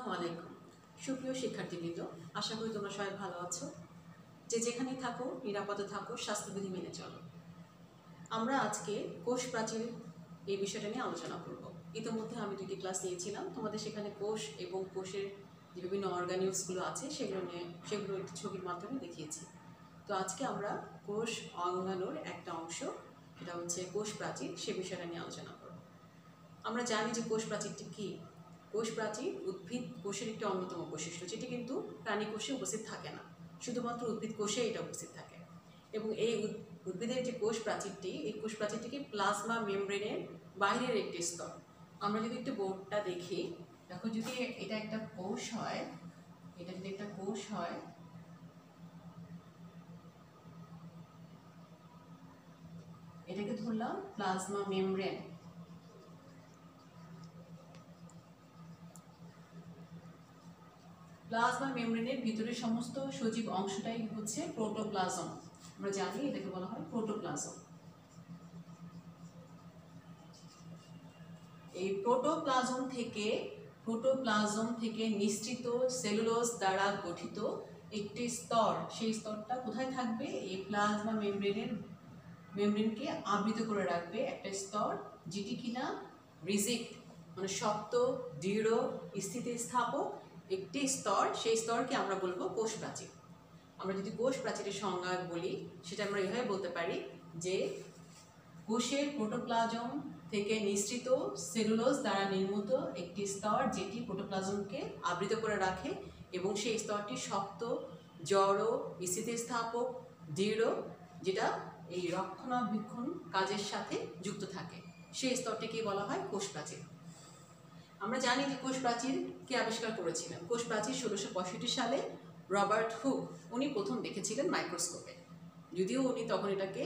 আসসালামু আলাইকুম সুপ্রিয় শিক্ষার্থীবৃন্দ, আশা করি তোমরা সবাই ভালো আছো। যে যেখানেই থাকো নিরাপদে থাকো, স্বাস্থ্যবিধি মেনে চলো। আমরা আজকে কোষ প্রাচীর এই বিষয়টা নিয়ে আলোচনা করব। ইতিমধ্যে আমি 2টি ক্লাস নিয়েছিলাম, তোমাদের সেখানে কোষ এবং কোষের যে বিভিন্ন অর্গানিউলসগুলো আছে সেগুলো একটি ছবির মাধ্যমে দেখিয়েছি। তো আজকে আমরা কোষ অঙ্গাণুর একটা অংশ, সেটা হচ্ছে কোষ প্রাচীর, সে বিষয়টা নিয়ে আলোচনা করব। আমরা জানি যে কোষ প্রাচীরটি কী। কোষ প্রাচীর উদ্ভিদ কোষের একটি অন্যতম বৈশিষ্ট্য, যেটি কিন্তু প্রাণী কোষে উপস্থিত থাকে না, শুধুমাত্র উদ্ভিদ কোষে এটা উপস্থিত থাকে। এবং এই উদ্ভিদের যে কোষ প্রাচীরটি, এই কোষ প্রাচীরটিকে প্লাজমা মেমব্রেনের বাইরের একটি স্তর। আমরা যদি একটু বোর্ডটা দেখি, দেখো যদি এটা একটা কোষ হয়, এটা যদি একটা কোষ হয়, এটাকে ধরলাম প্লাজমা মেমব্রেন। প্লাজমা মেমব্রেনের ভিতরে সমস্ত সজীব অংশটাই হচ্ছে প্রোটোপ্লাজম। আমরা জানি এটাকে বলা হয় প্রোটোপ্লাজম। এই প্রোটোপ্লাজম থেকে নিঃসৃত সেলুলোজ দ্বারা গঠিত একটি স্তর, সেই স্তরটা কোথায় থাকবে? এই প্লাজমা মেমব্রেনকে আবৃত করে রাখবে একটা স্তর, যেটি কিনা রিজিড মানে শক্ত, দৃঢ়, স্থিতিস্থাপক একটি স্তর। সেই স্তরকে আমরা বলবো কোষ প্রাচীর। আমরা যদি কোষ প্রাচীরের সংজ্ঞা বলি, সেটা আমরা এভাবে বলতে পারি যে কোষের প্রোটোপ্লাজম থেকে নিঃসৃত সেলুলোজ দ্বারা নির্মিত একটি স্তর, যেটি প্রোটোপ্লাজমকে আবৃত করে রাখে এবং সেই স্তরটি শক্ত, জড়, স্থিতিস্থাপক, দৃঢ়, যেটা এই রক্ষণাবেক্ষণ কাজের সাথে যুক্ত থাকে। সেই স্তরটিকে বলা হয় কোষ প্রাচীর। আমরা জানি যে কোষ প্রাচীর কে আবিষ্কার করেছিলেন। কোষ প্রাচীর 1665 সালে রবার্ট হুক উনি প্রথম দেখেছিলেন মাইক্রোস্কোপে। যদিও উনি তখন এটাকে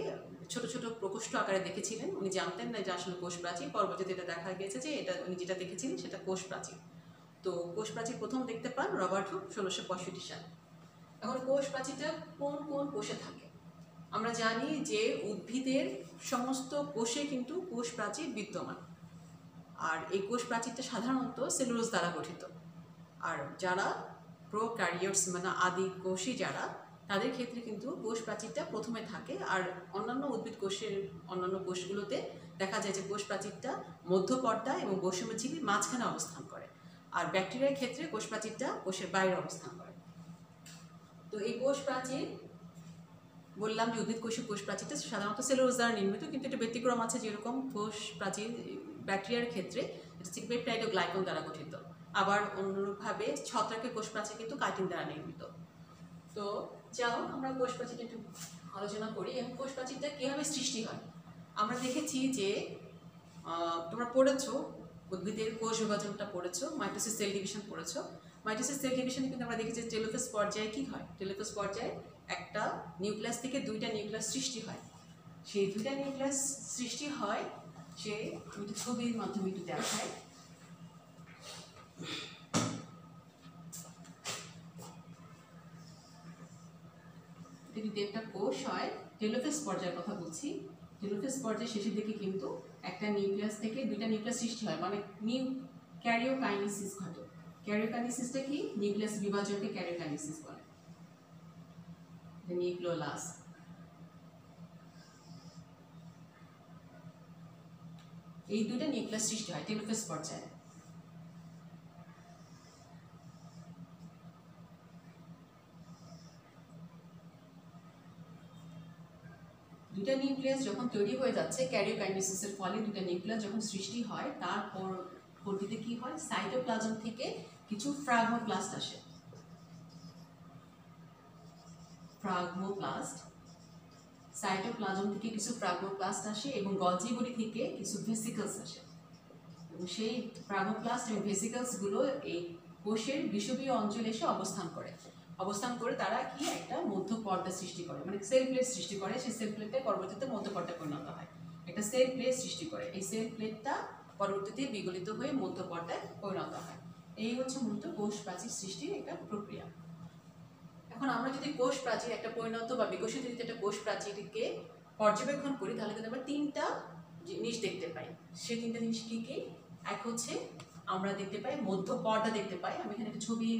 ছোট ছোট প্রকোষ্ঠ আকারে দেখেছিলেন, উনি জানতেন না যে আসলে কোষ প্রাচীর। পরবর্তীতে এটা দেখা গেছে যে এটা উনি যেটা দেখেছিলেন সেটা কোষ প্রাচীর। তো কোষ প্রাচীর প্রথম দেখতে পান রবার্ট হুক 1665 সালে। এখন কোষ প্রাচীরটা কোন কোন কোষে থাকে? আমরা জানি যে উদ্ভিদের সমস্ত কোষে কিন্তু কোষ প্রাচীর বিদ্যমান, আর এই কোষ প্রাচীরটা সাধারণত সেলুলোজ দ্বারা গঠিত। আর যারা প্রোক্যারিওটস মানে আদি কোষী যারা, তাদের ক্ষেত্রে কিন্তু কোষ প্রাচীরটা প্রথমে থাকে। আর অন্যান্য উদ্ভিদ কোষের অন্যান্য কোষগুলোতে দেখা যায় যে কোষ প্রাচীরটা মধ্যপর্দা এবং বৈষম্যঝিল্লির মাঝখানে অবস্থান করে। আর ব্যাকটেরিয়ার ক্ষেত্রে কোষ প্রাচীরটা কোষের বাইরে অবস্থান করে। তো এই কোষ প্রাচীর বললাম যে উদ্ভিদ কোষের কোষ প্রাচীরটা সাধারণত সেলুলোজ দ্বারা নির্মিত, কিন্তু এটা ব্যতিক্রম আছে। যেরকম কোষ প্রাচীর ব্যাকটেরিয়ার ক্ষেত্রে এটা পেপটাইড ও গ্লাইকন দ্বারা গঠিত, আবার অনুরূপভাবে ছত্রাকের কোষ প্রাচীর কিন্তু কাইটিন দ্বারা নির্মিত। তো যাও আমরা কোষ প্রাচীরটা একটু আলোচনা করি। এবং কোষ প্রাচীরটা কীভাবে সৃষ্টি হয়? আমরা দেখেছি যে তোমরা পড়েছো উদ্ভিদের কোষ বিভাজনটা পড়েছো, মাইটোসিস সেল ডিভিশন পড়েছো। মাইটোসিস সেল ডিভিশনে কিন্তু আমরা দেখেছি টেলোফেজ পর্যায়ে কী হয়। টেলোফেজ পর্যায়ে একটা নিউক্লিয়াস থেকে 2টা নিউক্লিয়াস সৃষ্টি হয়। সেই 2টা নিউক্লিয়াস সৃষ্টি হয়, সে আমি একটু ছবির মাধ্যমে একটু দেখাই। যদি একটা কোষ হয়, টেলোফেজ পর্যায়ের কথা বলছি, টেলোফেজ পর্যায়ে শেষের দিকে কিন্তু একটা নিউক্লিয়াস থেকে 2টা নিউক্লিয়াস সৃষ্টি হয়, মানে ক্যারিওকাইনেসিস ঘটে। ক্যারিওকাইনেসিসটা কি? নিউক্লিয়াস বিভাজনকে ক্যারিওকাইনেসিস বলে। নিউক্লিওলাস। এই 2টা নিউক্লিয়াস সৃষ্টি হয় টেলোফেজ পর্যায়ে। দুটা নিউক্লিয়াস যখন তৈরি হয়ে যাচ্ছে ক্যারিওকাইনেসিসের ফলে, 2টা নিউক্লিয়াস যখন সৃষ্টি হয়, তারপর পরবর্তীতে কি হয়? সাইটোপ্লাজম থেকে কিছু ফ্রাগমোপ্লাস্ট আসে। সাইটোপ্লাজম থেকে কিছু ফ্রাগমোপ্লাস্ট আসে এবং গলজি বডি থেকে কিছু ভেসিকলস আসে। এবং সেই ফ্রাগমোপ্লাস্ট এবং ভেসিকলসগুলো এই কোষের বিষুবীয় অঞ্চলে এসে অবস্থান করে তারা কি একটা মধ্যপর্দা সৃষ্টি করে, মানে সেল প্লেট সৃষ্টি করে। সেই সেল প্লেটে পরবর্তীতে মধ্যপর্দায় পরিণত হয়। একটা সেল প্লেট সৃষ্টি করে, এই সেল প্লেটটা পরবর্তীতে বিগলিত হয়ে মধ্যপর্দায় পরিণত হয়। এই হচ্ছে মূলত কোষ প্রাচীর সৃষ্টির একটা প্রক্রিয়া। এখন আমরা যদি কোষ প্রাচীর একটা পরিণত বা বিকশিত যদি একটা কোষ প্রাচীরকে পর্যবেক্ষণ করি, তাহলে কিন্তু আমরা 3টা জিনিস দেখতে পাই। সেই 3টা জিনিস কী কী? এক হচ্ছে আমরা দেখতে পাই মধ্য পর্দা দেখতে পাই। আমি এখানে একটা ছবি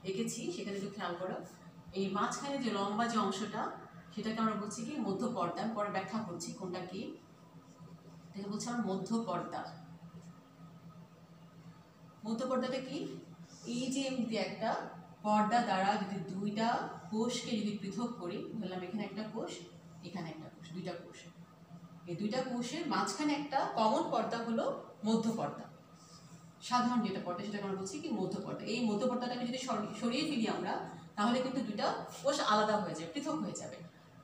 এঁকেছি, সেখানে একটু খেয়াল করো। এই মাঝখানে যে লম্বা যে অংশটা সেটাকে আমরা বলছি কি মধ্য পর্দা। আমি পরে ব্যাখ্যা করছি কোনটা কি। এটাকে বলছি আমরা মধ্য পর্দা। মধ্য পর্দাটা কি? এই যে এমনি একটা পর্দা দ্বারা যদি দুইটা কোষকে যদি পৃথক করি, বললাম এখানে একটা কোষ, এখানে একটা কোষ, দুইটা কোষ, এই দুইটা কোষের মাঝখানে একটা কমন পর্দা হলো মধ্য পর্দা। সাধারণ যেটা পর্দা সেটাকে আমরা বলছি কি মধ্য পর্দা। এই মধ্য পর্দাটাকে যদি সরিয়ে ফেলি আমরা, তাহলে কিন্তু দুইটা কোষ আলাদা হয়ে যাবে, পৃথক হয়ে যাবে।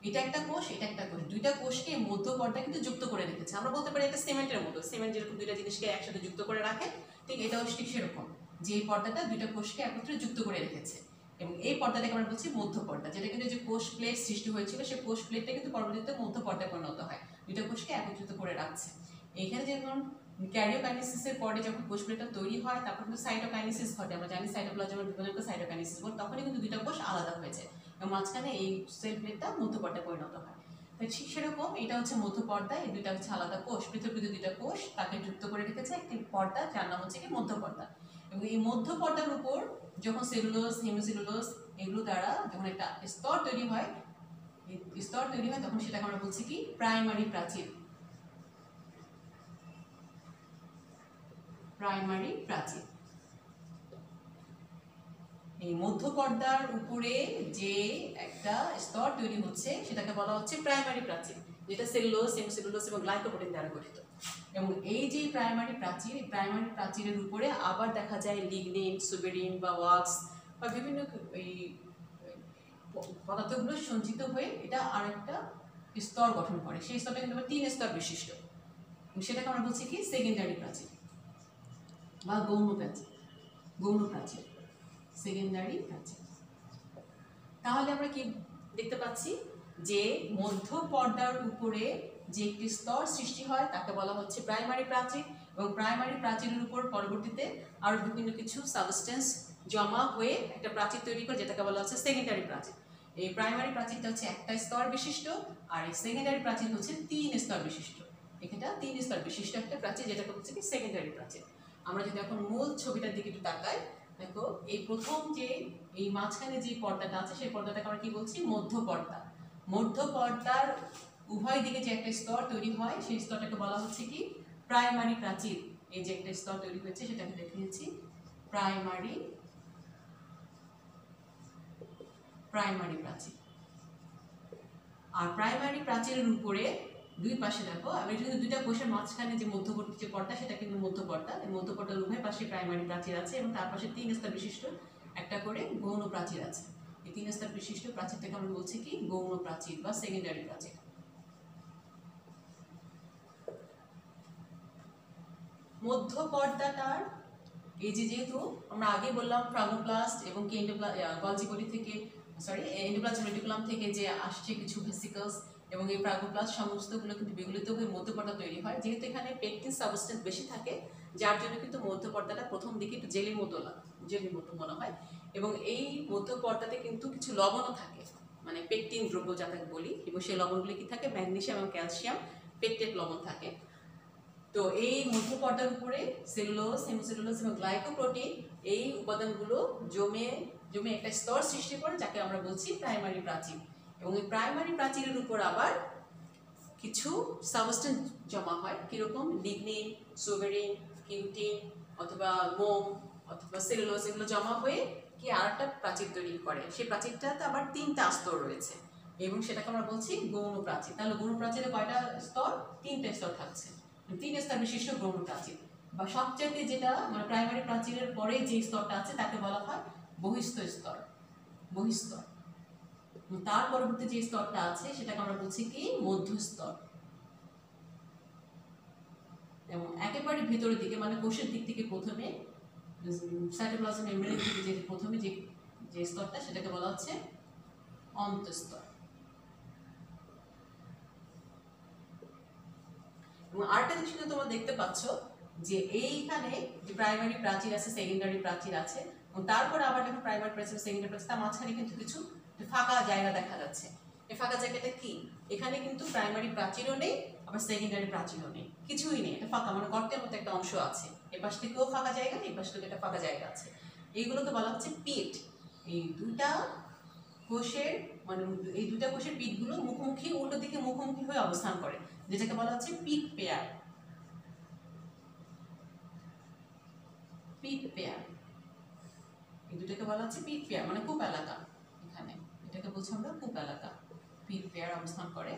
এটা একটা কোষ, এটা একটা কোষ, দুইটা কোষকে মধ্য পর্দা কিন্তু যুক্ত করে রেখেছে। আমরা বলতে পারি এটা সিমেন্টের মতো। সিমেন্ট যেরকম দুইটা জিনিসকে একসাথে যুক্ত করে রাখে, ঠিক এটাও ঠিক সেরকম, যে এই পর্দাটা দুইটা কোষকে একত্রে যুক্ত করে রেখেছে। এবং এই পর্দাটাকে আমরা বলছি মধ্য পর্দা, যেটা কিন্তু যে কোষ প্লেট সৃষ্টি হয়েছিল সেই কোষ প্লেটটা কিন্তু পরবর্তীতে মধ্য পর্দায় পরিণত হয়, দুইটা কোষকে একত্রিত করে রাখছে। এখানে যেমন ক্যারিওকাইনেসিসের পরে যখন কোষ প্লেটটা তৈরি হয়, তারপর কিন্তু সাইটোকাইনেসিস ঘটে। আমরা জানি সাইটোপ্লাজমের বিভাজনকে সাইটোকাইনেসিস বলে। তখনই কিন্তু দুইটা কোষ আলাদা হয়ে যায় এবং মাঝখানে এই সেল প্লেটটা মধ্য পর্দায় পরিণত হয়। তাই ঠিক সেরকম এটা হচ্ছে মধ্য পর্দা। এই দুইটা হচ্ছে আলাদা কোষ, পৃথক পৃথক দুইটা কোষ তাকে যুক্ত করে রেখেছে একটি পর্দা, যার নাম হচ্ছে কি মধ্য পর্দা। এবং এই মধ্য পর্দার উপর যখন সেলুলোজ, হেমিসেলুলোজ এগুলো দ্বারা যখন একটা স্তর তৈরি হয়, তখন সেটাকে আমরা বলছি কি প্রাইমারি প্রাচীর। প্রাইমারি প্রাচীর। এই মধ্য পর্দার উপরে যে একটা স্তর তৈরি হচ্ছে সেটাকে বলা হচ্ছে প্রাইমারি প্রাচীর, যেটা সেলুলোজ, হেমিসেলুলোজ এবং গ্লাইকোপ্রোটিন দ্বারা গঠিত। এবং এই যে প্রাইমারি প্রাচীর, এই প্রাইমারি প্রাচীরের উপরে আবার দেখা যায় লিগনিন, সুবেরিন বা ওয়াক্স বা বিভিন্ন এই পদার্থগুলো সঞ্চিত হয়ে এটা আরেকটা স্তর গঠন করে। সেই স্তরটা কিন্তু 3 স্তর বিশিষ্ট। সেটাকে আমরা বলছি কি সেকেন্ডারি প্রাচীর বা গৌণ প্রাচীর। গৌণ প্রাচীর, সেকেন্ডারি প্রাচীর। তাহলে আমরা কি দেখতে পাচ্ছি যে মধ্য পর্দার উপরে যে একটি স্তর সৃষ্টি হয় তাকে বলা হচ্ছে প্রাইমারি প্রাচীর। এবং প্রাইমারি প্রাচীরের উপর পরবর্তীতে আরো বিভিন্ন কিছু সাবস্টেন্স জমা হয়ে একটা প্রাচীর তৈরি করে, যেটাকে বলা হচ্ছে সেকেন্ডারি প্রাচীর। এই প্রাইমারি প্রাচীরটা হচ্ছে একটা স্তর বিশিষ্ট, আর এই সেকেন্ডারি প্রাচীর হচ্ছে 3 স্তর বিশিষ্ট। এটা 3 স্তর বিশিষ্ট একটা প্রাচীর, যেটাকে বলছে কি সেকেন্ডারি প্রাচীর। আমরা যদি এখন মূল ছবিটার দিকে একটু তাকাই, দেখো এই প্রথম যে এই মাঝখানে যে পর্দাটা আছে সেই পর্দাটাকে আমরা কি বলছি মধ্য পর্দা। মধ্য পর্দার উভয় দিকে যে একটা স্তর তৈরি হয় সেই স্তরটাকে বলা হচ্ছে কি প্রাইমারি প্রাচীর। এই যে একটা স্তর তৈরি হয়েছে সেটাকে দেখিয়েছি প্রাইমারি প্রাচীর। আর প্রাইমারি প্রাচীরের উপরে দুই পাশে দেখো, আমি যদি দুইটা কোষের মাঝখানে যে মধ্যবর্তী যে পর্দা সেটা কিন্তু মধ্য পর্দা। এই মধ্য পর্দার উভয় পাশে প্রাইমারি প্রাচীর আছে এবং তার পাশে 3 স্তর বিশিষ্ট একটা করে গৌণ প্রাচীর আছে। এই 3 স্তর বিশিষ্ট প্রাচীরটাকে আমরা বলছি কি গৌণ প্রাচীর বা সেকেন্ডারি প্রাচীর। মধ্য পর্দাটার এই যে যেহেতু আমরা আগে বললাম ফ্রাগোপ্লাস্ট এবং কি গলজি বডি থেকে এন্ডোপ্লাজম রেটিকুলাম থেকে যে আসছে কিছু ভেসিকলস এবং এই ফ্রাগোপ্লাস্ট সমস্তগুলো কিন্তু বিগলিত হয়ে মধ্য পর্দা তৈরি হয়। যেহেতু এখানে পেকটিন সাবস্টেন্স বেশি থাকে, যার জন্য কিন্তু মধ্য পর্দাটা প্রথম দিকে একটু জেলির মতো মনে হয়। এবং এই মধ্য পর্দাতে কিন্তু কিছু লবণও থাকে, মানে পেকটিন দ্রব্য যাকে বলি, এবং সেই লবণগুলি কি থাকে ম্যাগনেসিয়াম এবং ক্যালসিয়াম পেকটেট লবণ থাকে। তো এই মধ্য পর্দার উপরে সেলুলোজ, হেমিসেলুলোজ এবং গ্লাইকোপ্রোটিন এই উপাদানগুলো জমে একটা স্তর সৃষ্টি করে, যাকে আমরা বলছি প্রাইমারি প্রাচীর। এবং এই প্রাইমারি প্রাচীরের উপর আবার কিছু সাবস্টেন্স জমা হয়, কিরকম লিগনিন, সুবেরিন, কিউটিন অথবা মোম অথবা সেলুলোজ, এগুলো জমা হয়ে কি আরেকটা প্রাচীর তৈরি করে। সেই প্রাচীরটাতে আবার 3টা স্তর রয়েছে এবং সেটাকে আমরা বলছি গৌণ প্রাচীর। তাহলে গৌণ প্রাচীরে কয়টা স্তর? 3টে স্তর থাকছে, 3 স্তর বিশিষ্ট গৌণ প্রাচীর। বা সবচেয়ে যেটা মানে প্রাইমারি প্রাচীরের পরে যে স্তরটা আছে তাকে বলা হয় বহিঃস্থ স্তর। বহিঃস্তর। তার পরবর্তী যে স্তরটা আছে সেটাকে আমরা বলছি কি মধ্যস্তর। এবং একেবারে ভিতরের দিকে মানে কোষের দিক থেকে প্রথমে সাইটোপ্লাজম মেমব্রেনের দিকে যে প্রথমে যে স্তরটা সেটাকে বলা হচ্ছে অন্তঃস্তর। এবং আরেকটা জিনিস কিন্তু তোমরা দেখতে পাচ্ছ যে এইখানে যে প্রাইমারি প্রাচীর আছে, সেকেন্ডারি প্রাচীর আছে, এবং তারপরে আবার যখন প্রাইমারি প্রাচীর, সেকেন্ডারি প্রাচীর, তার মাঝখানে কিন্তু কিছু ফাঁকা জায়গা দেখা যাচ্ছে। এই ফাঁকা জায়গাটা কি? এখানে কিন্তু প্রাইমারি প্রাচীরও নেই, আবার সেকেন্ডারি প্রাচীরও নেই, কিছুই নেই, এটা ফাঁকা, মানে গর্তের মতো একটা অংশ আছে। এ পাশ থেকেও ফাঁকা জায়গা, এই পাশ থেকে একটা ফাঁকা জায়গা আছে। এইগুলোকে বলা হচ্ছে পিট। এই দুইটা কোষের মানে এই দুইটা কোষের পিটগুলো মুখোমুখি, উল্টো দিকে মুখোমুখি হয়ে অবস্থান করে, যেটাকে বলা হচ্ছে পিট পেয়ার। পিট পেয়ার, এই দুটাকে বলা হচ্ছে পিট পেয়ার, মানে কূপ এলাকা। এখানে এটাকে বলছি আমরা কূপ এলাকা, পিট পেয়ার অবস্থান করে।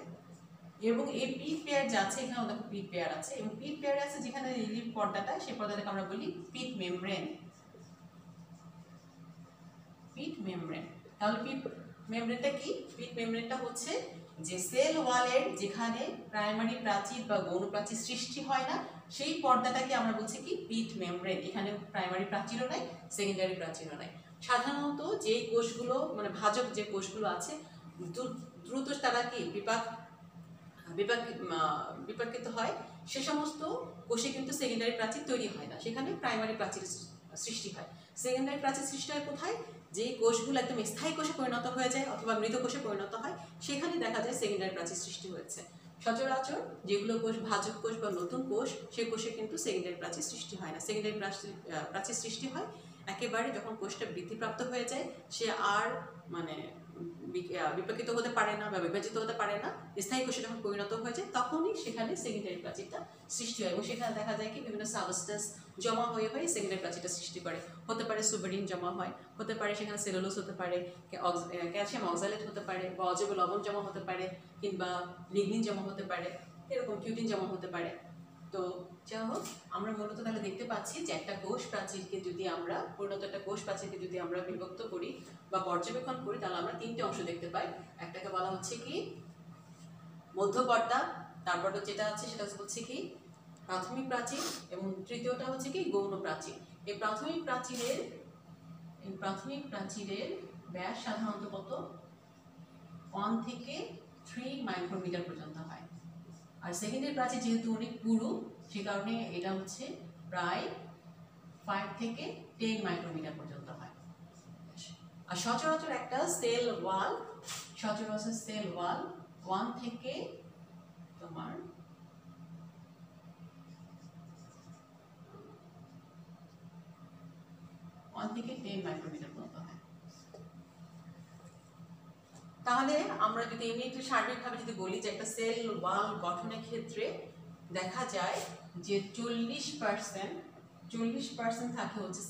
এবং এই পিট পেয়ার যা আছে, এখানে দেখো পিট পেয়ার আছে, এবং পিট পেয়ার আছে যেখানে এই পর্দাটা, সেই পর্দাটাকে আমরা বলি পিট মেমব্রেন। Pit membrane. তাহলে পিট মেমব্রেনটা কি? পিট মেমব্রেনটা হচ্ছে যে সেল ওয়ালের যেখানে প্রাইমারি প্রাচীর বা গৌণ প্রাচীর সৃষ্টি হয় না, সেই পর্দাটাকে আমরা বলছি কি পিট মেমব্রেন। এখানে প্রাইমারি প্রাচীরও নাই, সেকেন্ডারি প্রাচীরও নাই। সাধারণত যে কোষগুলো মানে ভাজক যে কোষগুলো আছে, দ্রুত তারা কি বিপাকিত হয়, সে সমস্ত কোষে কিন্তু সেকেন্ডারি প্রাচীর তৈরি হয় না, সেখানে প্রাইমারি প্রাচীর সৃষ্টি হয়। সেকেন্ডারি প্রাচীর সৃষ্টি হয় কোথায়? যে কোষগুলো একদম স্থায়ী কোষে পরিণত হয়ে যায় অথবা মৃত কোষে পরিণত হয়, সেখানে দেখা যায় সেকেন্ডারি প্রাচীর সৃষ্টি হয়েছে। সচরাচর যেগুলো কোষ ভাজক কোষ বা নতুন কোষ, সেই কোষে কিন্তু সেকেন্ডারি প্রাচীর সৃষ্টি হয় না। সেকেন্ডারি প্রাচীর সৃষ্টি হয় একেবারে যখন কোষটা বৃদ্ধিপ্রাপ্ত হয়ে যায়, সে আর মানে বিপাকিত হতে পারে না বা বিভাজিত হতে পারে না, স্থায়ী কোষে যখন পরিণত হয়ে যায়, তখনই সেখানে সেকেন্ডারি প্রাচীরটা সৃষ্টি হয়। এবং সেখানে দেখা যায় কি বিভিন্ন সাবস্টেন্স জমা হয়ে হয়ে সেকেন্ডারি প্রাচীরটা সৃষ্টি করে। হতে পারে সুবেরিন জমা হয়, হতে পারে সেখানে সেলুলোজ হতে পারে, ক্যালসিয়াম অক্সালেট হতে পারে, বা অজৈব লবণ জমা হতে পারে, কিংবা লিগনিন জমা হতে পারে, এরকম কিউটিন জমা হতে পারে। তো যা হোক, আমরা মূলত তাহলে দেখতে পাচ্ছি যে একটা কোষ প্রাচীরকে যদি আমরা পরিণত একটা কোষ প্রাচীরকে যদি আমরা বিভক্ত করি বা পর্যবেক্ষণ করি, তাহলে আমরা তিনটে অংশ দেখতে পাই। একটাকে বলা হচ্ছে কি মধ্যপর্দা, তারপর যেটা আছে সেটা হচ্ছে কি প্রাথমিক প্রাচীর, এবং তৃতীয়টা হচ্ছে কি গৌণ প্রাচীর। এই প্রাথমিক প্রাচীরের ব্যাস সাধারণত কত? 1 থেকে 3 মাইক্রোমিটার পর্যন্ত হয়। আর সেকেন্ডারি প্রাচীর যেহেতু অনেক পুরু, সে কারণে এটা হচ্ছে প্রায় 5 থেকে 10 মাইক্রোমিটার পর্যন্ত হয়। আর সচরাচর একটা সেল ওয়াল 1 থেকে তোমার 1 থেকে 10 মাইক্রোমিটার পর্যন্ত হয়। তাহলে আমরা যদি এমনি একটু সার্বিকভাবে যদি বলি যে একটা সেল ওয়াল গঠনের ক্ষেত্রে দেখা যায় যে 40% থাকে হচ্ছে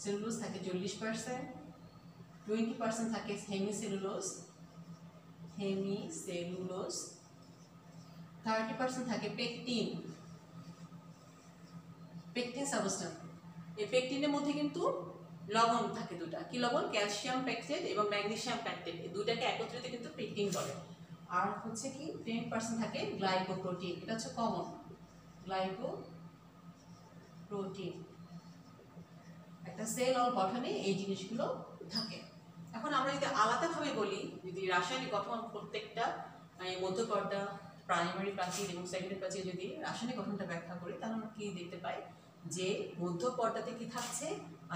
সেলুলোজ থাকে 40%, 20% থাকে হেমিসেলুলোজ, 30% থাকে পেকটিন সাবস্টেন্স। এই পেকটিনের মধ্যে কিন্তু লবণ থাকে দুটা, কি লবণ? ক্যালসিয়াম পেকটেট এবং ম্যাগনেসিয়াম পেকটেট, এই দুটাকে একত্রিত কিন্তু পেকটিন বলে। আর হচ্ছে কি 10% থাকে গ্লাইকোপ্রোটিন, এটা হচ্ছে কমন গ্লাইকোপ্রোটিন। একটা সেল ওয়াল গঠনে এই জিনিসগুলো থাকে। এখন আমরা যদি আলাদাভাবে বলি, যদি রাসায়নিক গঠন প্রত্যেকটা মধ্যপর্দা, প্রাইমারি প্রাচীর এবং সেকেন্ডারি প্রাচীর যদি রাসায়নিক গঠনটা ব্যাখ্যা করি, তাহলে আমরা কি দেখতে পাই যে মধ্যপর্দাতে কি থাকছে?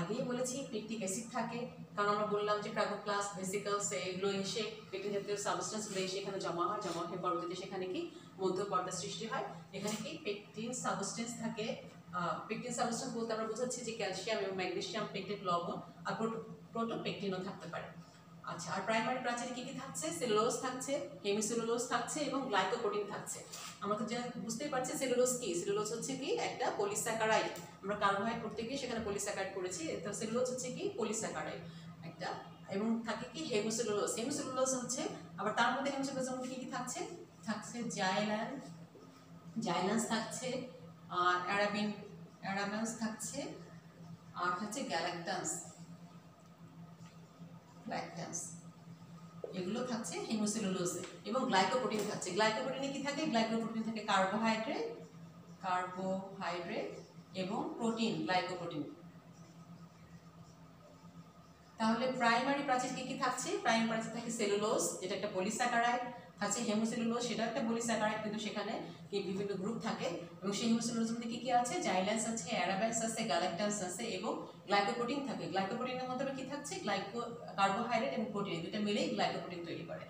আগেই বলেছি পেকটিক অ্যাসিড থাকে, কারণ আমরা বললাম যে ক্রাগোপ্লাস্ট, ভেসিকলস এগুলো এসে পেকটিন জাতীয় সাবস্টেন্সগুলো এসে এখানে জমা হয় পরবর্তীতে সেখানে কি মধ্যপর্দা সৃষ্টি হয়। এখানে কি পেকটিন সাবস্টেন্স থাকে। পেকটিন সাবস্টেন্স বলতে আমরা বোঝাচ্ছি যে ক্যালসিয়াম এবং ম্যাগনেসিয়াম পেকটেট লবণ আর প্রোটোপেকটিনও থাকতে পারে। আচ্ছা, আর প্রাইমারি প্রাচীরে কি কি থাকছে? সেলুলোজ থাকছে, হেমিসেলুলোজ থাকছে এবং গ্লাইকোপ্রোটিন থাকছে। আমরা তো বুঝতেই পারছি সেলুলোজ কি। সেলুলোজ হচ্ছে কি একটা পলিস্যাকারাইড। আমরা কার্বোহাইড্রেট করতে গিয়ে সেখানে পলিস্যাকারাইড করেছি, তো সেলুলোজ হচ্ছে কি পলিস্যাকারাইড একটা। এবং থাকে কি হেমিসেলুলোজ হচ্ছে, আবার তার মধ্যে হেমিসেলুলোজের মধ্যে কি কি থাকছে? জাইল্যান্স থাকছে, আর অ্যারাবিনস থাকছে, আর হচ্ছে গ্যালাক্টান্স, এগুলো থাকছে হেমিসেলুলোজে। এবং গ্লাইকোপ্রোটিন থাকছে। গ্লাইকোপ্রোটিনে কি থাকে? গ্লাইকোপ্রোটিন থাকে কার্বোহাইড্রেট এবং প্রোটিন, গ্লাইকোপ্রোটিন। তাহলে প্রাইমারি প্রাচীর কি কি থাকছে? প্রাইমারি প্রাচীর থাকে সেলুলোজ, যেটা একটা পলিস্যাকারাইড, থাকছে হেমিসেলুলোজ, সেটা একটা পলিস্যাকারাইড, কিন্তু সেখানে কি বিভিন্ন গ্রুপ থাকে। এবং সেই হেমিসেলুলোজের মধ্যে কি কি আছে? জাইল্যান্স আছে, অ্যারাবিনস আছে, গ্যালাক্টান্স আছে এবং গ্লাইকোপ্রোটিন থাকে। গ্লাইকোপ্রোটিনের মধ্যে কি থাকছে? কার্বোহাইড্রেট এবং প্রোটিন, দুটো মিলেই গ্লাইকোপ্রোটিন তৈরি করে।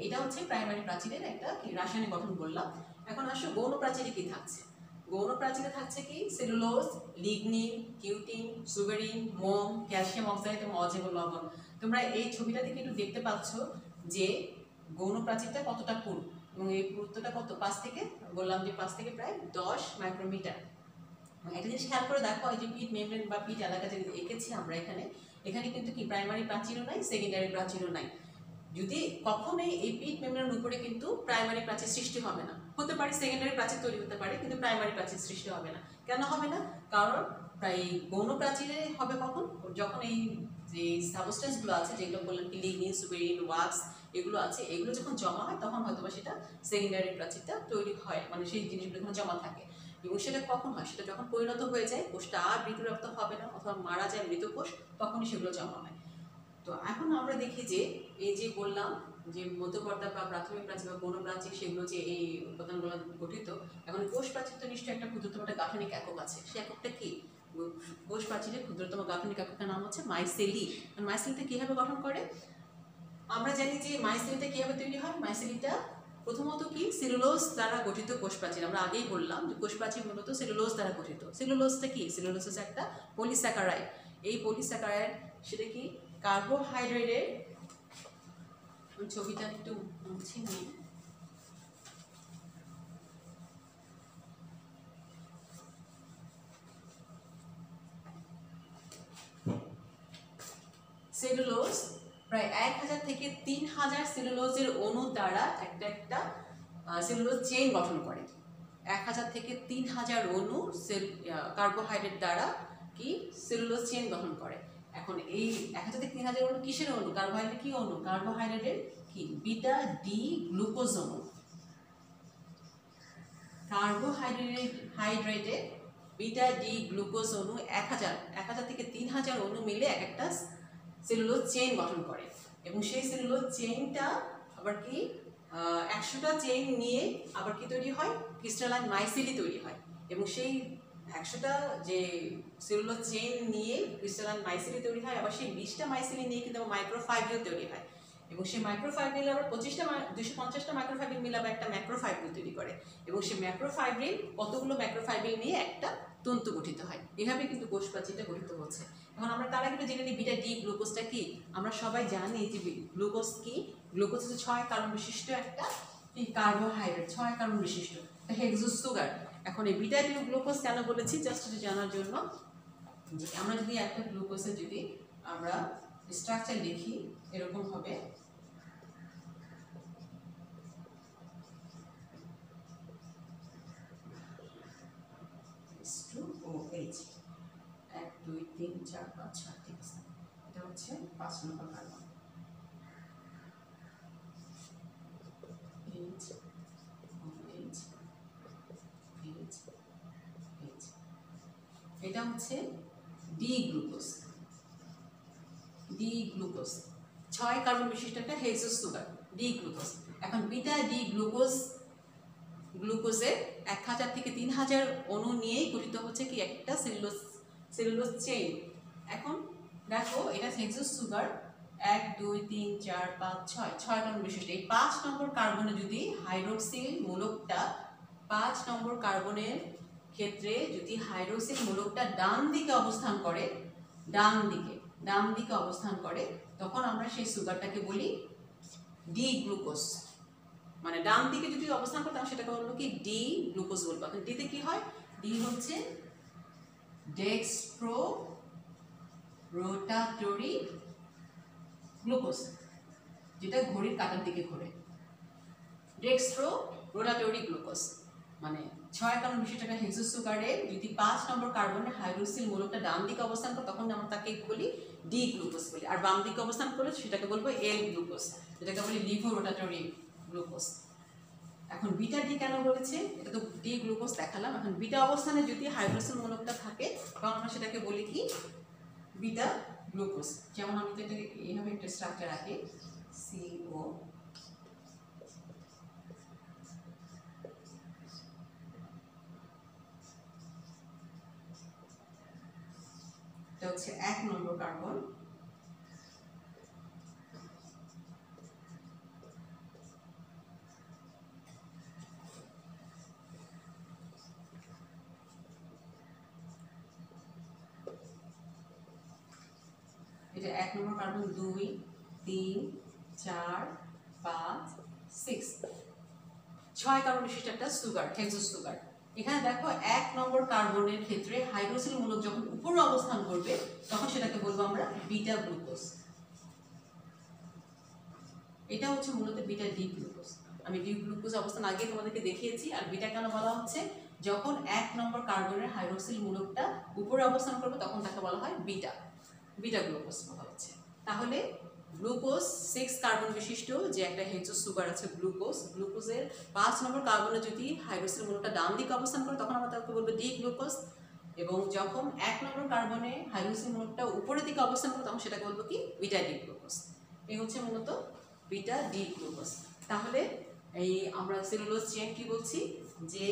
এটা হচ্ছে প্রাইমারি প্রাচীরের একটা রাসায়নিক গঠন বললাম। এখন আসো গৌণ প্রাচীরে কি থাকছে। গৌণ প্রাচীরে থাকছে কি সেলুলোজ, লিগনিন, কিউটিন, সুগারিন, মোম, ক্যালসিয়াম অক্সাইড এবং অজৈব লবণ। তোমরা এই ছবিটা থেকে একটু দেখতে পাচ্ছ যে গৌণ প্রাচীরটা কতটা পুরু এবং এই পুরুত্বটা কত, 5 থেকে বললাম যে 5 থেকে প্রায় 10 মাইক্রোমিটার। একটা জিনিস খেয়াল করে দেখো, এই যে পিট মেমব্রেন বা পিট এলাকা যে এঁকেছি আমরা এখানে, এখানে কিন্তু কি প্রাইমারি প্রাচীরও নাই, সেকেন্ডারি প্রাচীরও নাই। যদি কখনোই এই পিট মেমব্রেনের উপরে কিন্তু প্রাইমারি প্রাচীর সৃষ্টি হবে না, হতে পারে সেকেন্ডারি প্রাচীর তৈরি হতে পারে কিন্তু প্রাইমারি প্রাচীর সৃষ্টি হবে না। কেন হবে না? কারণ প্রায় গৌণ প্রাচীরে হবে কখন, যখন এই যে সাবস্টেন্সগুলো আছে যেগুলো বললাম কি লিগনিন, সুবেরিন, ওয়াক্স এগুলো আছে, এগুলো যখন জমা হয় তখন হয়তো বা সেটা সেকেন্ডারি প্রাচীরটা তৈরি হয়, মানে সেই জিনিসগুলো এখানে জমা থাকে। এবং সেটা কখন হয়, সেটা যখন পরিণত হয়ে যায়, কোষটা আর মৃত্যুরপ্ত হবে না অথবা মারা যায় মৃত কোষ, তখনই সেগুলো জমা হয়। তো এখন আমরা দেখি যে এই যে বললাম যে মধ্যপর্দা বা প্রাথমিক প্রাচীর বা গৌণ প্রাচীর সেগুলো যে এই উপাদানগুলো গঠিত। এখন কোষ প্রাচীর তো নিশ্চয়ই একটা ক্ষুদ্রতম একটা গাঠনিক একক আছে, সে এককটা কি? কোষ প্রাচীরের ক্ষুদ্রতম গাঠনিক এককের নাম হচ্ছে মাইসেলি। মাইসেলিটা কিভাবে গঠন করে? আমরা জানি যে মাইসেলিটা কিভাবে তৈরি হয়। মাইসেলিটা প্রথমত কি সেলুলোজ দ্বারা গঠিত কোষ প্রাচীর। আমরা আগেই বললাম যে কোষ প্রাচীর মূলত সেলুলোজ দ্বারা গঠিত। সেলুলোজটা কি? সেলুলোজ হচ্ছে একটা পলিস্যাকারাইড। এই পলিস্যাকারাইড সেটা কি কার্বোহাইড্রেটের, ছবিটা একটু মুছে নিই। সেলুলোজ প্রায় 1000 থেকে 3000 সেলুলোজের অণু দ্বারা একটা একটা সেলুলোজ চেইন গঠন করে। 1000 থেকে 3000 অণু কার্বোহাইড্রেট দ্বারা কি সেলুলোজ চেইন গঠন করে। এখন এই 1000 থেকে 3000 অণু কিসের অণু? কার্বোহাইড্রেট কি অণু? কার্বোহাইড্রেটের কি বিটা ডি গ্লুকোজ অণু। কার্বোহাইড্রেটের বিটা ডি গ্লুকোজ অণু 1000 থেকে 3000 অণু মিলে এক একটা সেলুলোজ চেইন গঠন করে। এবং সেই সেলুলোজ চেইনটা আবার কি 100টা চেইন নিয়ে আবার কি তৈরি হয়? ক্রিস্টালাইন মাইসেলি তৈরি হয়। এবং সেই 100টা যে সেলুলোজ চেইন নিয়ে ক্রিস্টালাইন মাইসেলি তৈরি হয়, আবার সেই 20টা মাইসেলি নিয়ে কিন্তু মাইক্রোফাইব্রিল তৈরি হয়। এবং সেই মাইক্রোফাইব্রিল আবার 250টা মাইক্রোফাইব্রিল মিলে আবার একটা ম্যাক্রোফাইব্রিল তৈরি করে। এবং সেই ম্যাক্রোফাইব্রিল কতগুলো ম্যাক্রোফাইব্রিল নিয়ে একটা তন্তু গঠিত হয়। এভাবে কিন্তু কোষ প্রাচীরটা গঠিত হচ্ছে। এখন আমরা তার আগে জেনে নিই বিটা ডি গ্লুকোজটা কি। আমরা সবাই জানি যে গ্লুকোজ কি। গ্লুকোজ হচ্ছে 6 কার্বন বিশিষ্ট একটা কার্বোহাইড্রেট, 6 কার্বন বিশিষ্ট হেক্সোজ সুগার। এখন এই বিটা ডি গ্লুকোজ কেন বলেছি, জাস্ট এটা জানার জন্য যে আমরা যদি একটা গ্লুকোজের যদি আমরা স্ট্রাকচার লিখি এরকম হবে। H 1 2 3 4 5 6 ঠিক আছে। এটা হচ্ছে 5 number carbon. H H H H এটা হচ্ছে D glucose. D glucose 6 carbon বিশিষ্ট একটা হেক্সোজ সুগার, ডি গ্লুকোজ। এখন বিটা ডি গ্লুকোজের 1000 থেকে 3000 অণু নিয়েই গঠিত হচ্ছে কি একটা সেলুলোজ চেইন। এখন দেখো এটা হেক্সোজ সুগার 1 2 3 4 5 6 কার্বন বিশিষ্ট। এই 5 নম্বর কার্বনে যদি হাইড্রোক্সিল মূলকটা 5 নম্বর কার্বনের ক্ষেত্রে যদি হাইড্রোক্সিল মূলকটা ডান দিকে অবস্থান করে, ডান দিকে অবস্থান করে, তখন আমরা সেই সুগারটাকে বলি ডি গ্লুকোজ। মানে ডান দিকে যদি অবস্থান করে তাহলে সেটাকে বলবো কি ডি গ্লুকোজ বলবো। এখন ডিতে কি হয়? ডি হচ্ছে ডেক্সট্রো রোটাটরি গ্লুকোজ, যেটা ঘড়ির কাঁটার দিকে ঘোরে। ডেক্সট্রো রোটাটরি গ্লুকোজ মানে 6 কার্বন বিশিষ্ট একটা হেক্সোজ সুগারে যদি 5 নম্বর কার্বনের হাইড্রোক্সিল মূলকটা ডান দিকে অবস্থান করে তখন আমরা তাকে বলি ডি গ্লুকোজ বলি। আর বাম দিকে অবস্থান করলে সেটাকে বলবো এল গ্লুকোজ, যেটাকে বলি লিভো রোটাটরি গ্লুকোজ। এখন বিটা ডি কেন বলেছে? এটা তো ডি গ্লুকোজ দেখালাম। এখন বিটা অবস্থানে যদি হাইড্রোক্সিল মূলকটা থাকে তখন আমরা সেটাকে বলি কি বিটা গ্লুকোজ। যেমন আমি তো এটাকে এইভাবে একটা স্ট্রাকচার রাখি CO এটা হচ্ছে 1 নম্বর কার্বন। যে 1 নম্বর কার্বন 2 3 4 5 6 6 কার্বন বিশিষ্ট একটা সুগার, হেক্সোস সুগার। এখানে দেখো 1 নম্বর কার্বনের ক্ষেত্রে হাইড্রোক্সিল মূলক যখন উপরে অবস্থান করবে তখন সেটাকে বলবো আমরা বিটা গ্লুকোজ। এটা হচ্ছে মূলত বিটা ডি গ্লুকোজ। আমি ডি গ্লুকোজ অবস্থান আগে তোমাদেরকে দেখিয়েছি। আর বিটা কেন বলা হচ্ছে, যখন 1 নম্বর কার্বনের হাইড্রোক্সিল মূলকটা উপরে অবস্থান করবে তখন তাকে বলা হয় বিটা, বিটা গ্লুকোজ বলা হচ্ছে। তাহলে গ্লুকোজ 6 কার্বন বিশিষ্ট যে একটা হেক্সোস সুগার আছে গ্লুকোজ, গ্লুকোজের 5 নম্বর কার্বনে যদি হাইড্রোক্সিল মূলকটা ডান দিকে অবস্থান করে তখন আমরা তাকে বলবো ডি গ্লুকোজ। এবং যখন 1 নম্বর কার্বনে হাইড্রোক্সিল মূলকটা উপরের দিকে অবস্থান করে তখন সেটাকে বলবো কি বিটা ডি গ্লুকোজ। এই হচ্ছে মূলত বিটা ডি গ্লুকোজ। তাহলে এই আমরা সেলুলোজ চেইন কি বলছি, যে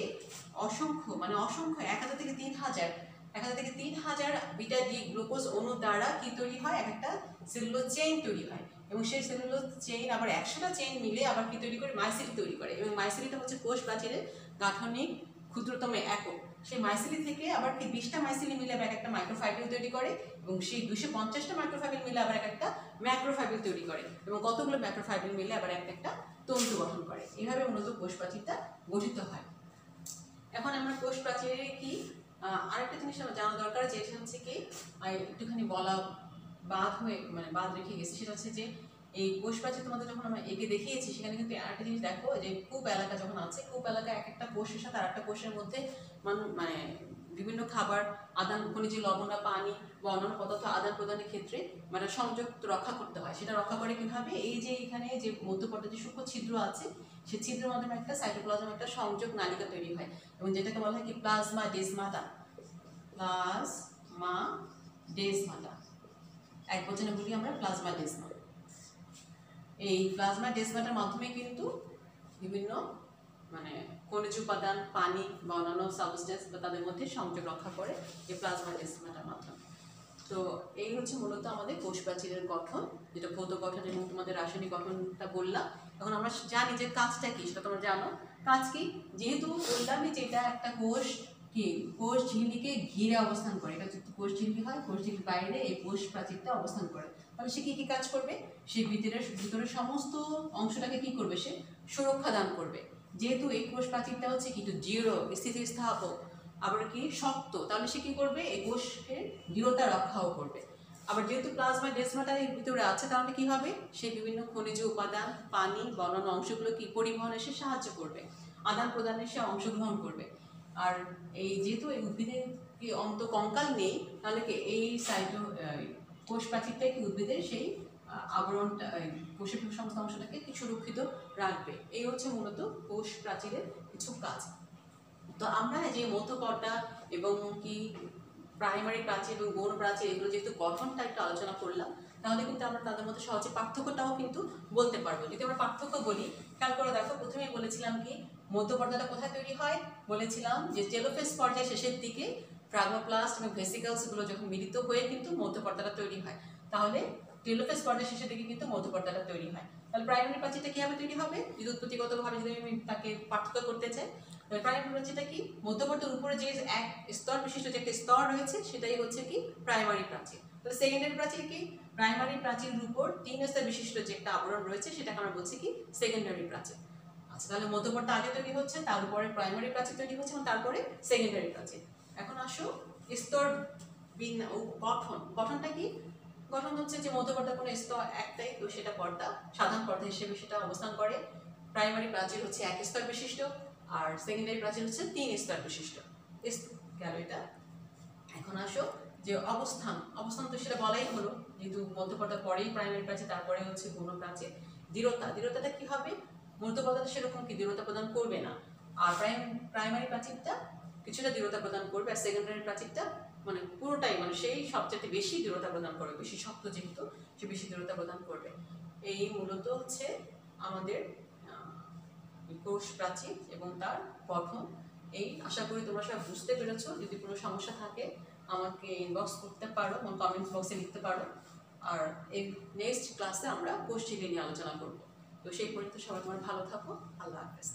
অসংখ্য 1000 থেকে 3000 বিটা ডি গ্লুকোজ অণু দ্বারা কি তৈরি হয়, একটা সেলুলোজ চেইন তৈরি হয়। এবং সেই সেলুলোজ চেইন আবার 100টা চেইন মিলে আবার কি তৈরি করে, মাইসিলি তৈরি করে। এবং মাইসিলিটা হচ্ছে কোষ প্রাচীরের গাঠনিক ক্ষুদ্রতম একক। সেই মাইসিলি থেকে আবার কি 20টা মাইসিলি মিলে আবার একটা মাইক্রোফাইব্রিল তৈরি করে। এবং সেই 250টা মাইক্রোফাইব্রিল মিলে আবার একটা ম্যাক্রোফাইব্রিল তৈরি করে। এবং কতগুলো ম্যাক্রোফাইব্রিল মিলে আবার একটা তন্তু গঠন করে। এইভাবে মূলত কোষ প্রাচীরটা গঠিত হয়। এখন আমরা কোষ প্রাচীরে কি আরেকটা জিনিস আমার জানা দরকার, যে হচ্ছে কি একটুখানি বলা বাদ রেখে গেছি, সেটা হচ্ছে যে এই কোষ প্রাচীর তোমাদের যখন আমরা এঁকে দেখিয়েছি সেখানে কিন্তু আরেকটা জিনিস দেখো, যে কূপ এলাকা যখন আছে, কূপ এলাকা একটা কোষের সাথে আরেকটা কোষের মধ্যে মানে বিভিন্ন খাবার আদান, খনিজ লবণ বা পানি বা অন্যান্য পদার্থ আদান প্রদানের ক্ষেত্রে মানে সংযোগ রক্ষা করতে হয়। সেটা রক্ষা করে কিভাবে, এই যে এখানে যে মধ্যপর্দে যে সূক্ষ্ম ছিদ্র আছে সেই ছিদ্রের মাধ্যমে একটা সাইটোপ্লাজম একটা সংযোগ নালিকা তৈরি হয়। এবং যেটাকে বলা হয় কি প্লাজমা ডেসমাটা, প্লাজমা ডেসমাটা, এক বচনে বলি আমরা প্লাজমা ডেসমা। এই প্লাজমা ডেসমাটার মাধ্যমে কিন্তু বিভিন্ন খনিজ উপাদান, পানি বা অন্যান্য সাবস্টেন্স বা তাদের মধ্যে সংযোগ রক্ষা করে এই প্লাজমা ডেসমাটার মাধ্যমে। তো এই হচ্ছে মূলত আমাদের কোষ প্রাচীরের গঠন, যেটা ভৌত গঠন এবং তোমাদের রাসায়নিক গঠনটা বললাম। এখন আমরা জানি যে কাজটা কি, সেটা তোমরা জানো। কাজ কি, যেহেতু বললামই যে এটা একটা কোষ কোষ ঝিল্লিকে ঘিরে অবস্থান করে, এটা যদি কোষ ঝিল্লি হয়, কোষ ঝিল্লির বাইরে এই কোষ প্রাচীরটা অবস্থান করে, তাহলে সে কি কাজ করবে, সে ভিতরে সমস্ত অংশটাকে কি করবে, সে সুরক্ষা দান করবে। যেহেতু এই কোষ প্রাচীরটা হচ্ছে কিন্তু দৃঢ়, স্থিতিস্থাপক, আবার কি শক্ত, তাহলে সে কি করবে, এই কোষকে দৃঢ়তা রক্ষাও করবে। আবার যেহেতু প্লাজমা ডেসমাটা এর ভিতরে আছে, তাহলে কি হবে, সে বিভিন্ন খনিজ উপাদান, পানি বা অন্যান্য অংশগুলো কি পরিবহনে সে সাহায্য করবে, আদান প্রদানে সে অংশগ্রহণ করবে। আর এই যেহেতু এই উদ্ভিদের কি অন্তঃকঙ্কাল নেই, তাহলে কি এই কোষ প্রাচীরটা কি উদ্ভিদের সেই আবরণটা, কোষের সমস্ত অংশটাকে কি সুরক্ষিত রাখবে। এই হচ্ছে মূলত কোষ প্রাচীরের কিছু কাজ। তো আমরা যে মধ্যপর্দা এবং কি প্রাইমারি প্রাচীর এবং গৌণ প্রাচীর, এগুলো যেহেতু গঠনটা একটু আলোচনা করলাম, তাহলে কিন্তু আমরা তাদের মধ্যে সহজে পার্থক্যটাও কিন্তু বলতে পারবো। যদি আমরা পার্থক্য বলি, খেয়াল করে দেখো, প্রথমেই বলেছিলাম কি মধ্যপর্দাটা কোথায় তৈরি হয়, বলেছিলাম যে টেলোফেজ পর্যায়ে শেষের দিকে ফ্রাগমোপ্লাস্ট এবং ভেসিকলসগুলো যখন মিলিত হয়ে কিন্তু মধ্যপর্দাটা তৈরি হয়। তাহলে টেলোফেজ পর্যায়ে শেষের দিকে কিন্তু মধ্যপর্দাটা তৈরি হয়। তাহলে প্রাইমারি প্রাচীরটা কিভাবে তৈরি হবে, যদি উৎপত্তিগতভাবে যদি আমি তাকে পার্থক্য করতে চাই, প্রাইমারি প্রাচীরটা কি, মধ্যপর্দার উপরে যে এক স্তর বিশিষ্ট যে একটা স্তর রয়েছে সেটাই হচ্ছে কি প্রাইমারি প্রাচীর। তাহলে সেকেন্ডারি প্রাচীর কি, প্রাইমারি প্রাচীরের উপর 3 স্তর বিশিষ্ট যে একটা আবরণ রয়েছে সেটাকে আমরা বলছি কি সেকেন্ডারি প্রাচীর। আচ্ছা, তাহলে মধ্যপর্দা আগে তৈরি হচ্ছে, তারপরে প্রাইমারি প্রাচীর তৈরি হচ্ছে এবং তারপরে সেকেন্ডারি প্রাচীর। এখন আসো স্তর গঠনটা কি, গঠন হচ্ছে যে মধ্যপর্দার কোনো স্তর একটাই, তো সেটা পর্দা, সাধারণ পর্দা হিসেবে সেটা অবস্থান করে। প্রাইমারি প্রাচীর হচ্ছে 1 স্তর বিশিষ্ট, আর সেকেন্ডারি প্রাচীর হচ্ছে 3 স্তর বিশিষ্ট। গেল এটা। এখন আসো যে অবস্থান তো সেটা বলাই হলো, যেহেতু মধ্যপর্দার পরেই প্রাইমারি প্রাচীর, তারপরে হচ্ছে গৌণ প্রাচীর। দৃঢ়তাটা কি হবে, মধ্যপর্দাটা সেরকম কি দৃঢ়তা প্রদান করবে না, আর প্রাইমারি প্রাচীরটা কিছুটা দৃঢ়তা প্রদান করবে, আর সেকেন্ডারি প্রাচীরটা পুরোটাই সেই সবচেয়ে বেশি দৃঢ়তা প্রদান করবে, বেশি শক্ত যেহেতু সে বেশি দৃঢ়তা প্রদান করবে। এই মূলত হচ্ছে আমাদের কোষ প্রাচীর এবং তার গঠন। এই আশা করি তোমরা সব বুঝতে পেরেছো। যদি কোনো সমস্যা থাকে আমাকে ইনবক্স করতে পারো, কমেন্ট বক্সে লিখতে পারো। আর এই নেক্সট ক্লাসে আমরা কোষ ঝিল্লি নিয়ে আলোচনা করব। তো সেই পর্যন্ত সবাই তোমরা ভালো থাকো। আল্লাহ হাফেজ।